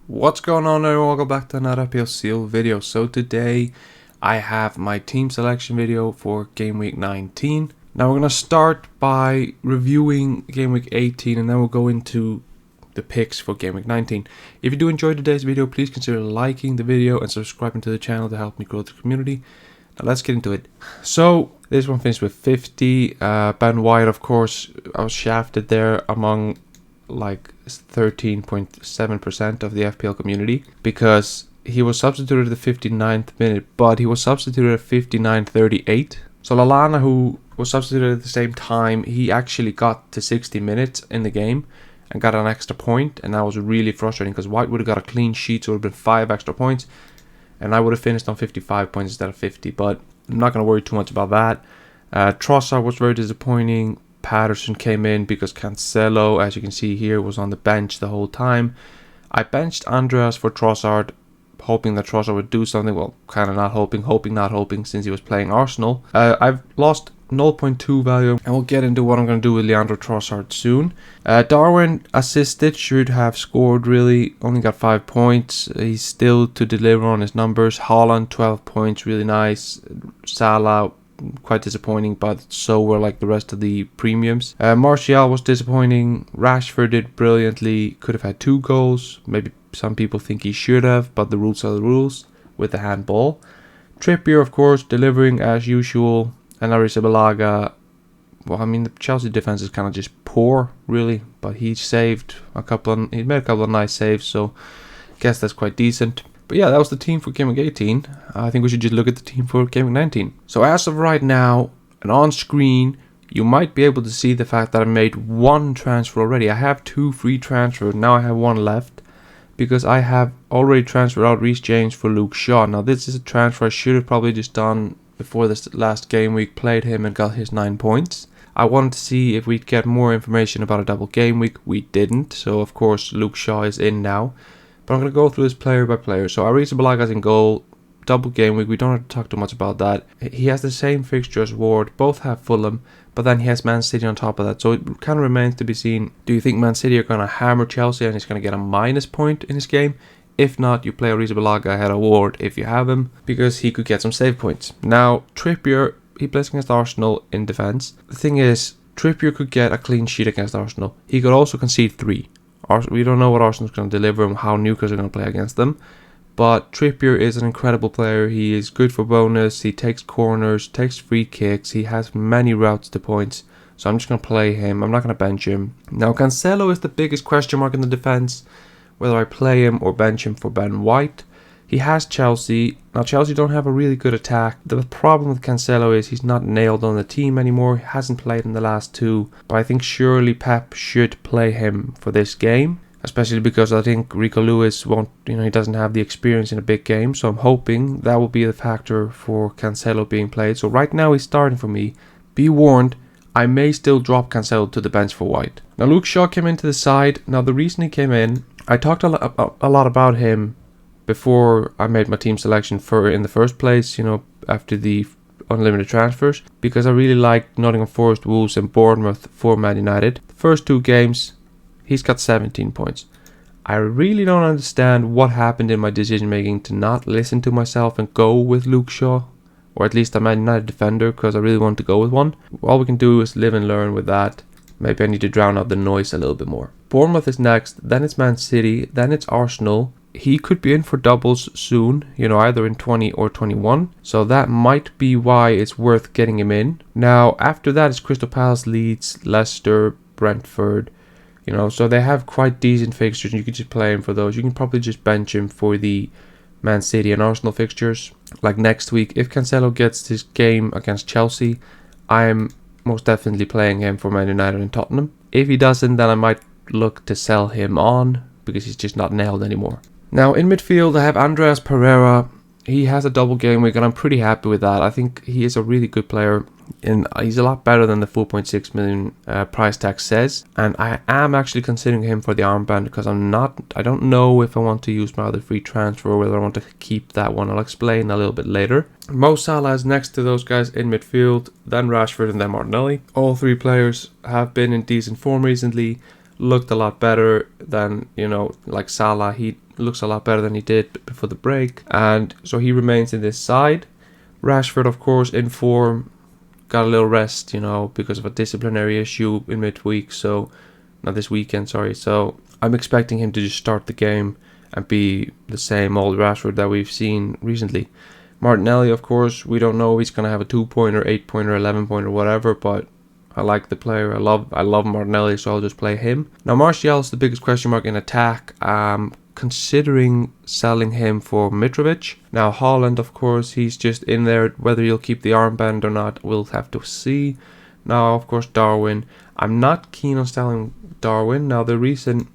What's going on, everyone? Welcome back to another PLC video. So today I have my team selection video for game week 19. Now we're going to start by reviewing game week 18 and then we'll go into the picks for game week 19. If you do enjoy today's video, please consider liking the video and subscribing to the channel to help me grow the community. Now let's get into it. So this one finished with 50. Ben White, of course, I was shafted there among like 13.7% of the FPL community because he was substituted at the 59th minute, but he was substituted at 59:38. So Lallana, who was substituted at the same time, he actually got to 60 minutes in the game and got an extra point, and that was really frustrating because White would have got a clean sheet, so it would have been 5 extra points, and I would have finished on 55 points instead of 50, but I'm not going to worry too much about that. Trossard was very disappointing. Patterson came in because Cancelo, as you can see here, was on the bench the whole time. I benched Andreas for Trossard, hoping that Trossard would do something. Well, kind of not hoping, not hoping, since he was playing Arsenal. I've lost 0.2 value, and we'll get into what I'm going to do with Leandro Trossard soon. Darwin assisted, should have scored really, only got 5 points. He's still to deliver on his numbers. Haaland, 12 points, really nice. Salah, quite disappointing, but so were like the rest of the premiums. Martial was disappointing. Rashford did brilliantly, could have had 2 goals. Maybe some people think he should have, but the rules are the rules with the handball. Trippier, of course, delivering as usual. And Arrizabalaga, well, I mean, the Chelsea defense is kind of just poor, really, but he made a couple of nice saves, so I guess that's quite decent. But yeah, that was the team for Game Week 18. I think we should just look at the team for Game Week 19. So as of right now, and on screen, you might be able to see the fact that I made 1 transfer already. I have 2 free transfers. Now I have 1 left because I have already transferred out Reece James for Luke Shaw. Now this is a transfer I should have probably just done before this last game week, played him and got his 9 points. I wanted to see if we'd get more information about a double game week. We didn't. So of course Luke Shaw is in now. But I'm going to go through this player by player. So Arrizabalaga in goal, double game week. We don't have to talk too much about that. He has the same fixture as Ward. Both have Fulham, but then he has Man City on top of that. So it kind of remains to be seen. Do you think Man City are going to hammer Chelsea and he's going to get a minus point in this game? If not, you play Arrizabalaga ahead of Ward if you have him, because he could get some save points. Now, Trippier, he plays against Arsenal in defence. The thing is, Trippier could get a clean sheet against Arsenal. He could also concede 3. We don't know what Arsenal's going to deliver and how Newcastle are going to play against them. But Trippier is an incredible player. He is good for bonus. He takes corners, takes free kicks. He has many routes to points. So I'm just going to play him. I'm not going to bench him. Now, Cancelo is the biggest question mark in the defence, whether I play him or bench him for Ben White. He has Chelsea. Now, Chelsea don't have a really good attack. The problem with Cancelo is he's not nailed on the team anymore. He hasn't played in the last 2. But I think surely Pep should play him for this game, especially because I think Rico Lewis won't, he doesn't have the experience in a big game. So I'm hoping that will be the factor for Cancelo being played. So right now he's starting for me. Be warned, I may still drop Cancelo to the bench for White. Now, Luke Shaw came into the side. Now, the reason he came in, I talked a lot about him before I made my team selection in the first place, after the unlimited transfers, because I really liked Nottingham Forest, Wolves and Bournemouth for Man United. The first 2 games, he's got 17 points. I really don't understand what happened in my decision making to not listen to myself and go with Luke Shaw, or at least a Man United defender, because I really want to go with one. All we can do is live and learn with that. Maybe I need to drown out the noise a little bit more. Bournemouth is next, then it's Man City, then it's Arsenal. He could be in for doubles soon, either in 20 or 21. So that might be why it's worth getting him in. Now, after that is Crystal Palace, Leeds, Leicester, Brentford. So they have quite decent fixtures, and you can just play him for those. You can probably just bench him for the Man City and Arsenal fixtures. Like next week, if Cancelo gets his game against Chelsea, I'm most definitely playing him for Man United and Tottenham. If he doesn't, then I might look to sell him on because he's just not nailed anymore. Now in midfield I have Andreas Pereira. He has a double game week and I'm pretty happy with that. I think he is a really good player and he's a lot better than the 4.6 million price tag says. And I am actually considering him for the armband because I don't know if I want to use my other free transfer or whether I want to keep that one. I'll explain a little bit later. Mo Salah is next to those guys in midfield, then Rashford and then Martinelli. All 3 players have been in decent form recently. looked a lot better than, like Salah. He looks a lot better than he did before the break, and so he remains in this side. Rashford, of course, in form, got a little rest, you know, because of a disciplinary issue in midweek, so not this weekend, sorry. So I'm expecting him to just start the game and be the same old Rashford that we've seen recently. Martinelli, of course, we don't know if he's going to have a 2-pointer, 8-pointer, 11-pointer, whatever, but I like the player. I love Martinelli, so I'll just play him. Now, Martial is the biggest question mark in attack. Considering selling him for Mitrovic. Now, Haaland, of course, he's just in there. Whether he'll keep the armband or not, we'll have to see. Now, of course, Darwin. I'm not keen on selling Darwin. Now, the reason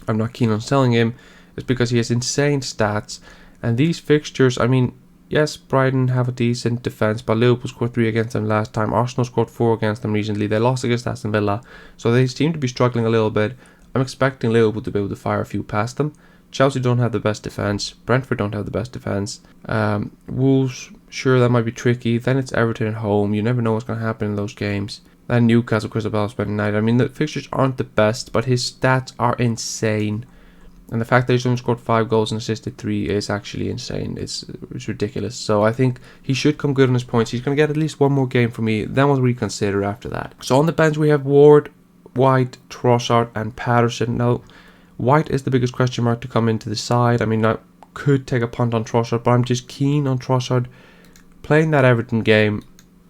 I'm not keen on selling him is because he has insane stats. And these fixtures, I mean, yes, Brighton have a decent defence, but Liverpool scored 3 against them last time. Arsenal scored 4 against them recently. They lost against Aston Villa, so they seem to be struggling a little bit. I'm expecting Liverpool to be able to fire a few past them. Chelsea don't have the best defence. Brentford don't have the best defence. Wolves, sure, that might be tricky. Then it's Everton at home. You never know what's going to happen in those games. Then Newcastle, Crystal Palace, Man United. I mean, the fixtures aren't the best, but his stats are insane. And the fact that he's only scored 5 goals and assisted 3 is actually insane. It's ridiculous. So I think he should come good on his points. He's going to get at least one more game for me. Then we'll reconsider after that. So on the bench we have Ward, White, Trossard and Patterson. Now, White is the biggest question mark to come into the side. I mean, I could take a punt on Trossard, but I'm just keen on Trossard playing that Everton game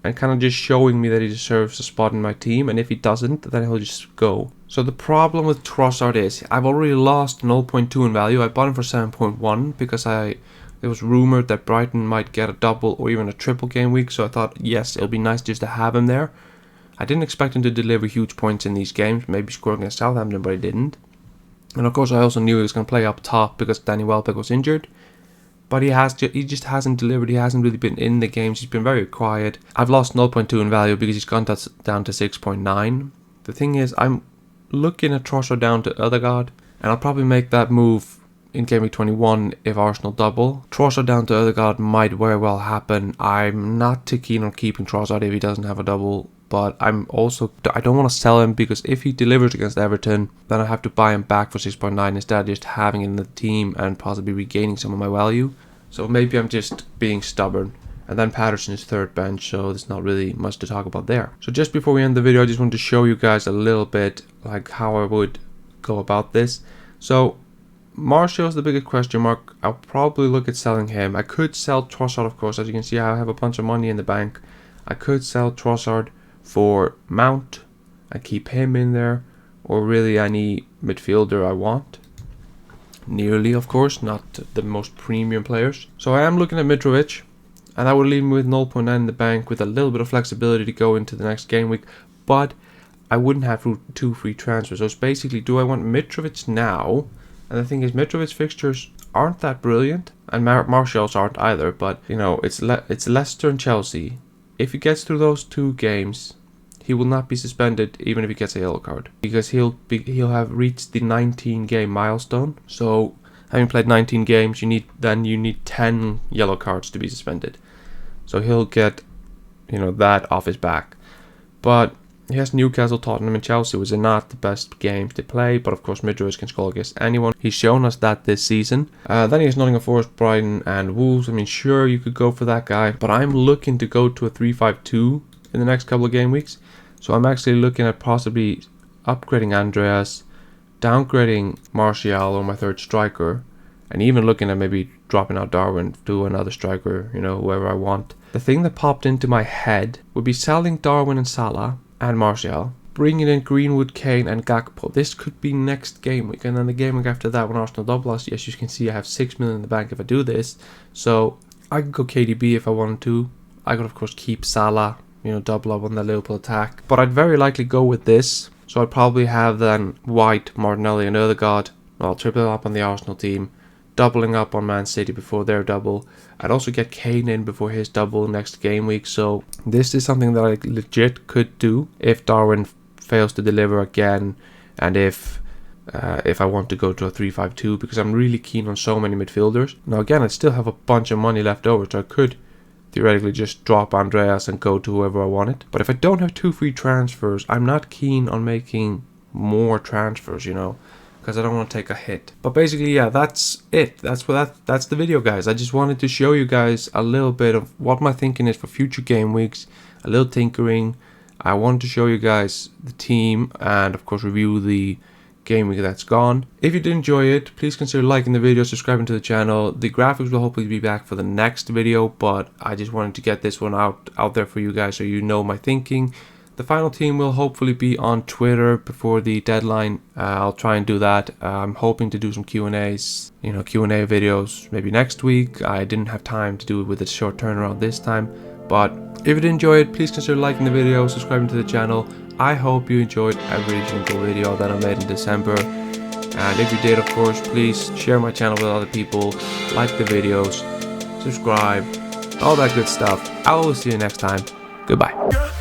and kind of just showing me that he deserves a spot in my team. And if he doesn't, then he'll just go. So the problem with Trossard is I've already lost 0.2 in value. I bought him for 7.1 because it was rumored that Brighton might get a double or even a triple game week. So I thought, yes, it'll be nice just to have him there. I didn't expect him to deliver huge points in these games, maybe scoring against Southampton, but he didn't. And of course I also knew he was going to play up top because Danny Welbeck was injured. But he just hasn't delivered. He hasn't really been in the games. He's been very quiet. I've lost 0.2 in value because he's gone down to 6.9. The thing is, I'm looking at Trossard down to Ødegaard, and I'll probably make that move in Game Week 21 if Arsenal double. Trossard down to Ødegaard might very well happen. I'm not too keen on keeping Trossard if he doesn't have a double. But I don't want to sell him because if he delivers against Everton, then I have to buy him back for 6.9 instead of just having him in the team and possibly regaining some of my value. So maybe I'm just being stubborn. And then Patterson is third bench, so there's not really much to talk about there. So just before we end the video, I just wanted to show you guys a little bit like how I would go about this. So Martial is the biggest question mark. I'll probably look at selling him. I could sell Trossard, of course. As you can see, I have a bunch of money in the bank. I could sell Trossard for Mount and keep him in there, or really any midfielder I want. Nearly, of course, not the most premium players. So I am looking at Mitrovic, and that would leave me with 0.9 in the bank with a little bit of flexibility to go into the next game week, but I wouldn't have 2 free transfers. So it's basically, do I want Mitrovic now? And the thing is, Mitrovic's fixtures aren't that brilliant, and Martial's aren't either, but you know, it's Leicester and Chelsea. If he gets through those 2 games, he will not be suspended even if he gets a yellow card, because he'll have reached the 19 game milestone. So having played 19 games, you need 10 yellow cards to be suspended. So he'll get, you know, that off his back. But he has Newcastle, Tottenham and Chelsea, which are not the best games to play, but of course Mitrovic can score against anyone. He's shown us that this season. Then he has Nottingham Forest, Brighton and Wolves. I mean, sure, you could go for that guy, but I'm looking to go to a 3-5-2 in the next couple of game weeks. So I'm actually looking at possibly upgrading Andreas, downgrading Martial or my third striker, and even looking at maybe dropping out Darwin to another striker, you know, whoever I want. The thing that popped into my head would be selling Darwin and Salah and Martial, bringing in Greenwood, Kane and Gakpo. This could be next game week, and then the game week after that when Arsenal double us. Yes, you can see I have 6 million in the bank if I do this. So I could go KDB if I wanted to. I could of course keep Salah, you know, double up on the Liverpool attack. But I'd very likely go with this. So I'd probably have then White, Martinelli and Ødegaard. Well, triple up on the Arsenal team, doubling up on Man City before their double. I'd also get Kane in before his double next game week. So this is something that I legit could do if Darwin fails to deliver again, and if I want to go to a 3-5-2, because I'm really keen on so many midfielders. Now again, I still have a bunch of money left over, so I could theoretically just drop Andreas and go to whoever I wanted. But if I don't have 2 free transfers, I'm not keen on making more transfers, you know, because I don't want to take a hit. But basically, yeah, that's it. That's the video, guys. I just wanted to show you guys a little bit of what my thinking is for future game weeks, a little tinkering. I wanted to show you guys the team and of course review the game week that's gone. If you did enjoy it, please consider liking the video, subscribing to the channel. The graphics will hopefully be back for the next video, but I just wanted to get this one out there for you guys so you know my thinking. The final team will hopefully be on Twitter before the deadline. I'll try and do that. I'm hoping to do some Q&As, Q&A videos maybe next week. I didn't have time to do it with a short turnaround this time, but if you did enjoy it, please consider liking the video, subscribing to the channel. I hope you enjoyed every single video that I made in December. And if you did, of course, please share my channel with other people, like the videos, subscribe, all that good stuff. I will see you next time. Goodbye.